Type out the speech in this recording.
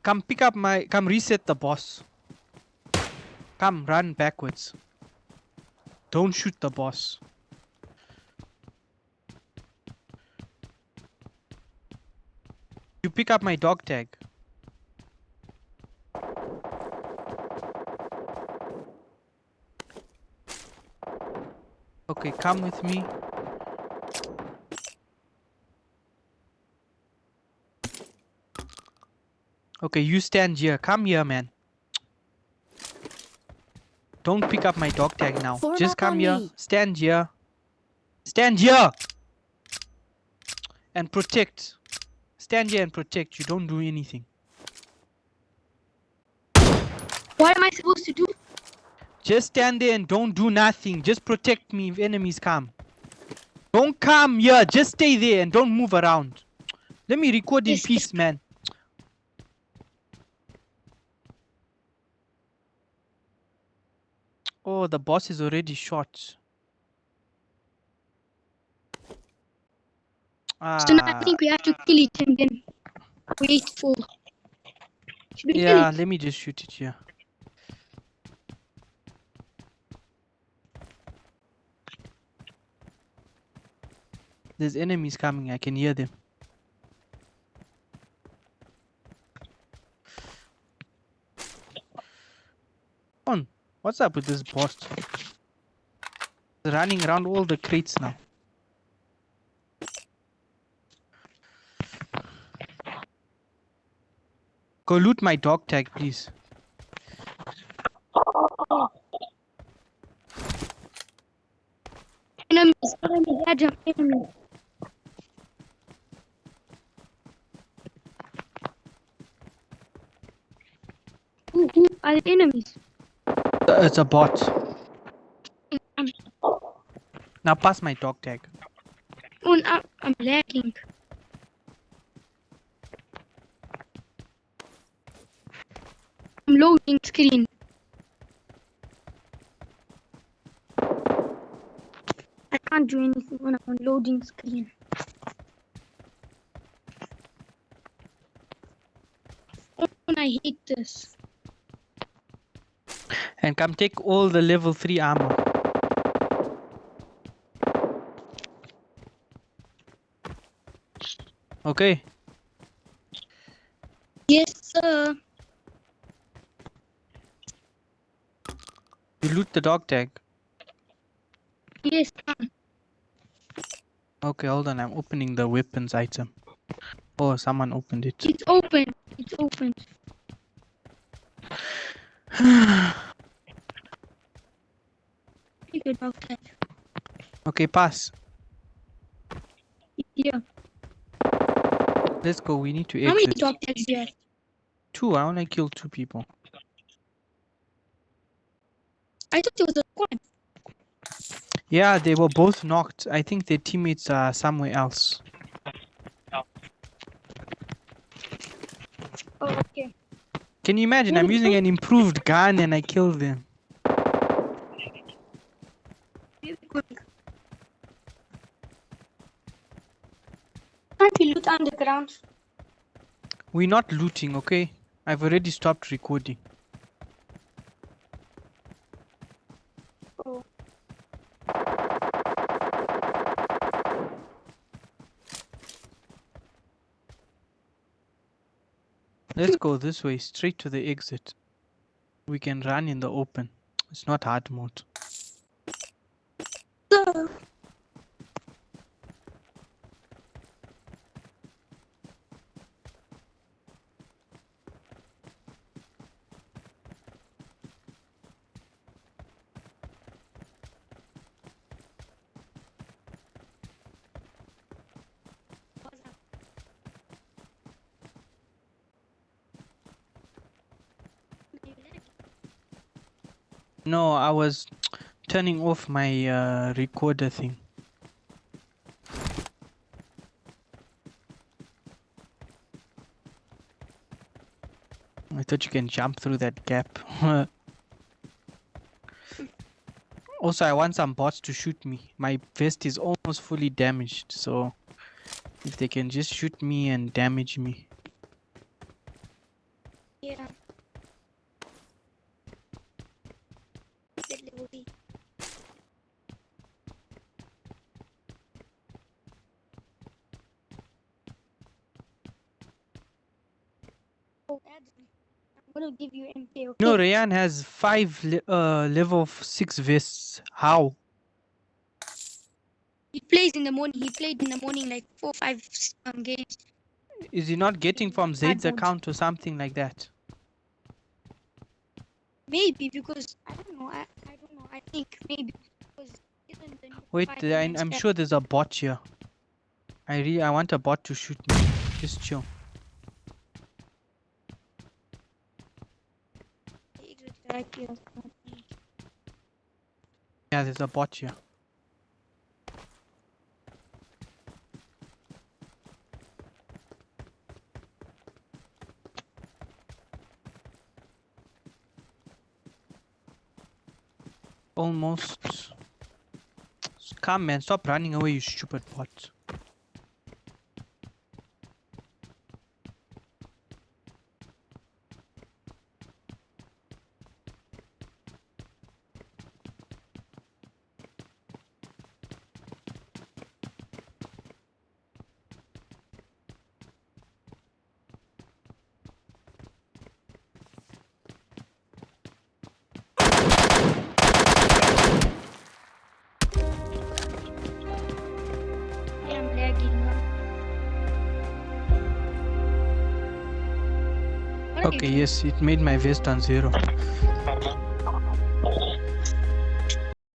Come pick up my... Come reset the boss. Come, run backwards. Don't shoot the boss. You pick up my dog tag. Okay, come with me. Okay, you stand here. Come here, man. Don't pick up my dog tag now. Form Just up come on here. me. Stand here. Stand here! And protect. Stand here and protect. You don't do anything. What am I supposed to do? Just stand there and don't do nothing. Just protect me if enemies come. Don't come here. Just stay there and don't move around. Let me record in Yes, peace, man. Oh, the boss is already shot. So now I think we have to kill it and then wait for... Should we kill Yeah, it? let me just shoot it here. There's enemies coming. I can hear them. On. What's up with this boss? He's running around all the crates now. Go loot my dog tag, please. Enemies, enemies, enemies. Who are the enemies? It's a bot. Now pass my dog tag. Oh, no, I'm lagging. I'm loading screen. I can't do anything when I'm on loading screen. Oh, I hate this. And come take all the level 3 armor. Okay. Yes, sir. You loot the dog tag. Yes, Okay, hold on. I'm opening the weapons item. Oh, someone opened it. it's open. It's open. Take it out there. Okay, pass. Yeah. Let's go. We need to How many exit. dog tags do you have? 2. I only killed 2 people. I thought it was a squad. Yeah, they were both knocked. I think their teammates are somewhere else. Oh, okay. Can you imagine? I'm using an improved gun and I kill them. Very good. Can't we loot underground? We're not looting, okay? I've already stopped recording. Oh. Let's go this way, straight to the exit. We can run in the open. It's not hard mode. So, No, I was turning off my recorder thing. I thought you can jump through that gap. Also, I want some bots to shoot me. My vest is almost fully damaged, so if they can just shoot me and damage me. gonna give you MK, okay? No, Rayan has 5 level 6 vests. How? He plays in the morning. He played in the morning like 4, 5 games. Is he not getting from Zaid's Hard mode. account or something like that? Maybe because I don't know. I don't know. I think maybe because isn't the new Wait, Spider-Man I'm stuff- sure there's a bot here. I want a bot to shoot me. Just chill. Yeah, there's a bot here. Almost. Come, man, stop running away, you stupid bot. I'm lagging now. What are you Okay, yes, it made my vest on 0.